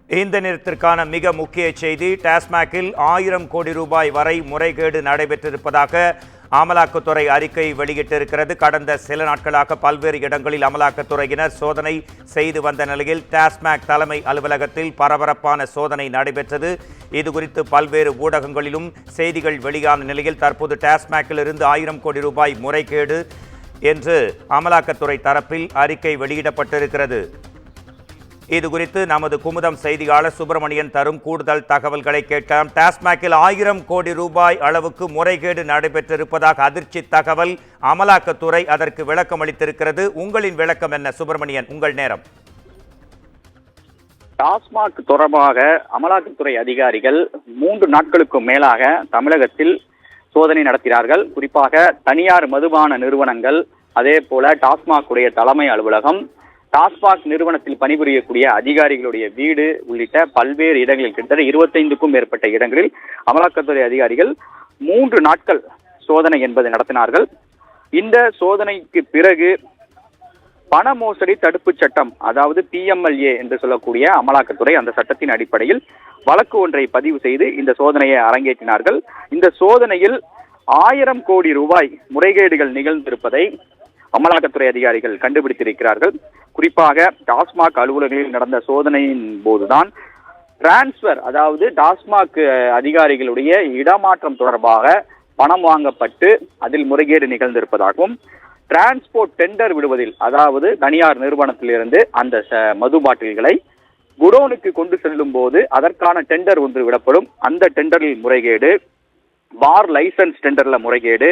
இந்த நேரத்திற்கான மிக முக்கிய செய்தி, டாஸ்மாகில் 1000 கோடி ரூபாய் வரை முறைகேடு நடைபெற்றிருப்பதாக அமலாக்கத்துறை அறிக்கை வெளியிட்டிருக்கிறது. கடந்த சில நாட்களாக பல்வேறு இடங்களில் அமலாக்கத்துறையினர் சோதனை செய்து வந்த நிலையில் டாஸ்மாக் தலைமை அலுவலகத்தில் பரபரப்பான சோதனை நடைபெற்றது. இதுகுறித்து பல்வேறு ஊடகங்களிலும் செய்திகள் வெளியான நிலையில் தற்போது டாஸ்மாகில் இருந்து 1000 கோடி ரூபாய் முறைகேடு என்று அமலாக்கத்துறை தரப்பில் அறிக்கை வெளியிடப்பட்டிருக்கிறது. இதுகுறித்து நமது குமுதம் செய்தியாளர் சுப்பிரமணியன் தரும் கூடுதல் தகவல்களை கேட்கலாம். டாஸ்மாகில் 1000 கோடி ரூபாய் அளவுக்கு முறைகேடு நடைபெற்றிருப்பதாக அதிர்ச்சி தகவல். அமலாக்கத்துறை அதற்கு விளக்கம் அளித்திருக்கிறது. உங்களின் விளக்கம் என்ன சுப்பிரமணியன்? உங்கள் நேரம். டாஸ்மாக் தொடர்பாக அமலாக்கத்துறை அதிகாரிகள் 3 நாட்களுக்கும் மேலாக தமிழகத்தில் சோதனை நடத்தினார்கள். குறிப்பாக தனியார் மதுபான நிறுவனங்கள், அதே போல டாஸ்மாக் உடைய தலைமை அலுவலகம், டாஸ்மாக் நிறுவனத்தில் பணிபுரியக்கூடிய அதிகாரிகளுடைய வீடு உள்ளிட்ட பல்வேறு இடங்களில் கிட்டத்தட்ட 25க்கும் மேற்பட்ட இடங்களில் அமலாக்கத்துறை அதிகாரிகள் 3 நாட்கள் சோதனை என்பதை நடத்தினார்கள். இந்த சோதனைக்கு பிறகு பண மோசடி தடுப்பு சட்டம், அதாவது PMLA என்று சொல்லக்கூடிய அமலாக்கத்துறை அந்த சட்டத்தின் அடிப்படையில் வழக்கு ஒன்றை பதிவு செய்து இந்த சோதனையை அரங்கேற்றினார்கள். இந்த சோதனையில் 1000 கோடி ரூபாய் முறைகேடுகள் நிகழ்ந்திருப்பதை அமலாக்கத்துறை அதிகாரிகள் கண்டுபிடித்திருக்கிறார்கள். குறிப்பாக டாஸ்மாக் அலுவலகங்களில் நடந்த சோதனையின் போதுதான் டிரான்ஸ்பர், அதாவது டாஸ்மாக் அதிகாரிகளுடைய இடமாற்றம் தொடர்பாக பணம் வாங்கப்பட்டு அதில் முறைகேடு நிகழ்ந்திருப்பதாகவும், டிரான்ஸ்போர்ட் டெண்டர் விடுவதில், அதாவது தனியார் நிறுவனத்திலிருந்து அந்த மது பாட்டில்களை குடோனுக்கு கொண்டு செல்லும் போது அதற்கான டெண்டர் ஒன்று விடப்படும், அந்த டெண்டரில் முறைகேடு, பார் லைசன்ஸ் டெண்டர்ல முறைகேடு,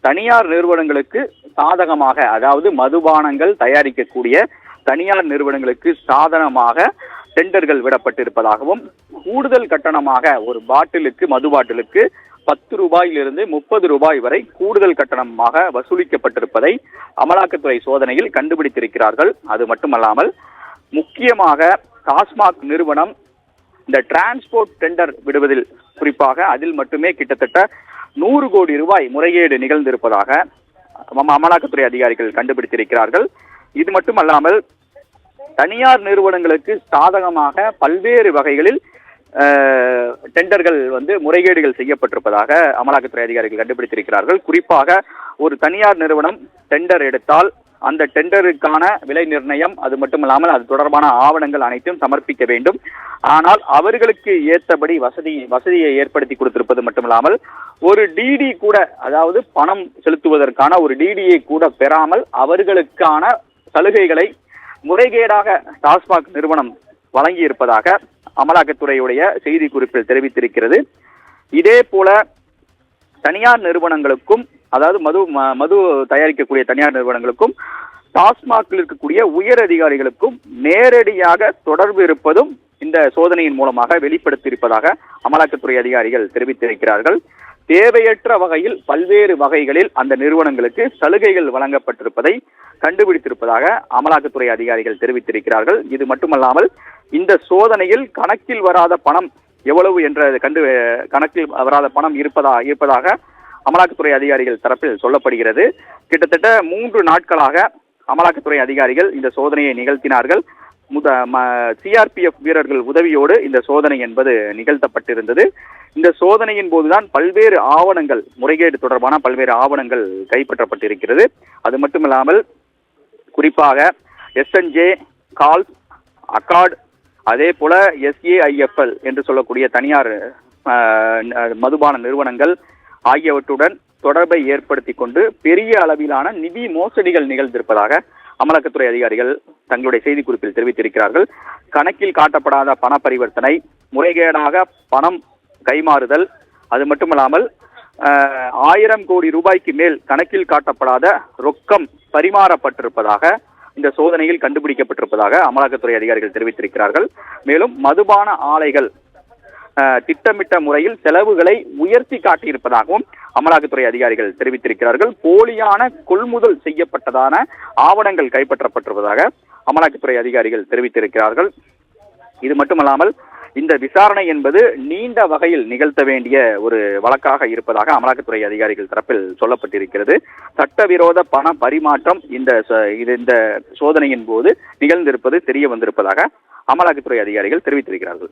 தனியார் நிறுவனங்களுக்கு சாதகமாக, அதாவது மதுபானங்கள் தயாரிக்கக்கூடிய தனியார் நிறுவனங்களுக்கு சாதகமாக டெண்டர்கள் விடப்பட்டிருப்பதாகவும், கூடுதல் கட்டணமாக ஒரு பாட்டிலுக்கு, மது பாட்டிலுக்கு 10 ரூபாயிலிருந்து 30 ரூபாய் வரை கூடுதல் கட்டணமாக வசூலிக்கப்பட்டிருப்பதை அமலாக்கத்துறை சோதனையில் கண்டுபிடித்திருக்கிறார்கள். அது மட்டுமல்லாமல் முக்கியமாக டாஸ்மாக் நிறுவனம் இந்த டிரான்ஸ்போர்ட் டெண்டர் விடுவதில், குறிப்பாக அதில் மட்டுமே கிட்டத்தட்ட 100 கோடி ரூபாய் முறைகேடு நிகழ்ந்திருப்பதாக அமலாக்கத்துறை அதிகாரிகள் கண்டுபிடித்திருக்கிறார்கள். இது மட்டுமல்லாமல் தனியார் நிறுவனங்களுக்கு சாதகமாக பல்வேறு வகைகளில் டெண்டர்கள் முறைகேடுகள் செய்யப்பட்டிருப்பதாக அமலாக்கத்துறை அதிகாரிகள் கண்டுபிடித்திருக்கிறார்கள். குறிப்பாக ஒரு தனியார் நிறுவனம் டெண்டர் எடுத்தால் அந்த டெண்டருக்கான விலை நிர்ணயம், அது மட்டுமல்லாமல் அது தொடர்பான ஆவணங்கள் அனைத்தும் சமர்ப்பிக்க வேண்டும். ஆனால் அவர்களுக்கு ஏற்றபடி வசதியை ஏற்படுத்தி கொடுத்திருப்பது மட்டுமல்லாமல் ஒரு டிடி கூட, அதாவது பணம் செலுத்துவதற்கான ஒரு டிடியை கூட பெறாமல் அவர்களுக்கான சலுகைகளை முறைகேடாக டாஸ்மாக் நிறுவனம் வழங்கி இருப்பதாக அமலாக்கத்துறையுடைய செய்தி குறிப்பில் தெரிவித்திருக்கிறது. இதே போல தனியார் நிறுவனங்களுக்கும், அதாவது மது தயாரிக்கக்கூடிய தனியார் நிறுவனங்களுக்கும் டாஸ்மாகில் இருக்கக்கூடிய உயர் அதிகாரிகளுக்கும் நேரடியாக தொடர்பு இருப்பதும் இந்த சோதனையின் மூலமாக வெளிப்படுத்தியிருப்பதாக அமலாக்கத்துறை அதிகாரிகள் தெரிவித்திருக்கிறார்கள். தேவையற்ற வகையில் பல்வேறு வகைகளில் அந்த நிறுவனங்களுக்கு சலுகைகள் வழங்கப்பட்டிருப்பதை கண்டுபிடித்திருப்பதாக அமலாக்கத்துறை அதிகாரிகள் தெரிவித்திருக்கிறார்கள். இது மட்டுமல்லாமல் இந்த சோதனையில் கணக்கில் வராத பணம் எவ்வளவு என்ற கணக்கில் வராத பணம் இருப்பதாக அமலாக்கத்துறை அதிகாரிகள் தரப்பில் சொல்லப்படுகிறது. கிட்டத்தட்ட 3 நாட்களாக அமலாக்கத்துறை அதிகாரிகள் இந்த சோதனையை நிகழ்த்தினார்கள். CRPF வீரர்கள் உதவியோடு இந்த சோதனை என்பது நிகழ்த்தப்பட்டிருந்தது. இந்த சோதனையின் போதுதான் பல்வேறு ஆவணங்கள், முறைகேடு தொடர்பான பல்வேறு ஆவணங்கள் கைப்பற்றப்பட்டிருக்கிறது. அது மட்டுமில்லாமல் குறிப்பாக SNJ, கால்ஸ், அக்கார்ட், அதே போல SAIFL என்று சொல்லக்கூடிய தனியார் மதுபான நிறுவனங்கள் ஆகியவற்றுடன் தொடர்பை ஏற்படுத்தி கொண்டு பெரிய அளவிலான நிதி மோசடிகள் நிகழ்ந்திருப்பதாக அமலாக்கத்துறை அதிகாரிகள் தங்களுடைய செய்திக்குறிப்பில் தெரிவித்திருக்கிறார்கள். கணக்கில் காட்டப்படாத பண பரிவர்த்தனை, முறைகேடாக பணம் கைமாறுதல், அது மட்டுமல்லாமல் 1000 கோடி ரூபாய்க்கு மேல் கணக்கில் காட்டப்படாத ரொக்கம் பரிமாறப்பட்டிருப்பதாக இந்த சோதனையில் கண்டுபிடிக்கப்பட்டிருப்பதாக அமலாக்கத்துறை அதிகாரிகள் தெரிவித்திருக்கிறார்கள். மேலும் மதுபான ஆலைகள் திட்டமிட்ட முறையில் செலவுகளை உயர்த்தி காட்டியிருப்பதாகவும் அமலாக்கத்துறை அதிகாரிகள் தெரிவித்திருக்கிறார்கள். போலியான கொள்முதல் செய்யப்பட்டதான ஆவணங்கள் கைப்பற்றப்பட்டிருப்பதாக அமலாக்கத்துறை அதிகாரிகள் தெரிவித்திருக்கிறார்கள். இது மட்டுமல்லாமல் இந்த விசாரணை என்பது நீண்ட வகையில் நிகழ்த்த வேண்டிய ஒரு வழக்காக இருப்பதாக அமலாக்கத்துறை அதிகாரிகள் தரப்பில் சொல்லப்பட்டிருக்கிறது. சட்டவிரோத பண பரிமாற்றம் இந்த சோதனையின் போது நிகழ்ந்திருப்பது தெரிய வந்திருப்பதாக அமலாக்கத்துறை அதிகாரிகள் தெரிவித்திருக்கிறார்கள்.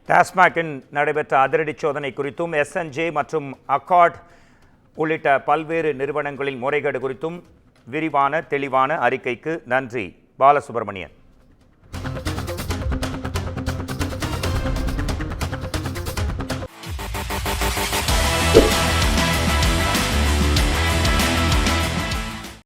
டாஸ்மாகின் நடைபெற்ற அதிரடி சோதனை குறித்தும் SNJ மற்றும் அக்கார்ட் உள்ளிட்ட பல்வேறு நிறுவனங்களின் முறைகேடு குறித்தும் விரிவான தெளிவான அறிக்கைக்கு நன்றி பாலசுப்ரமணியன்.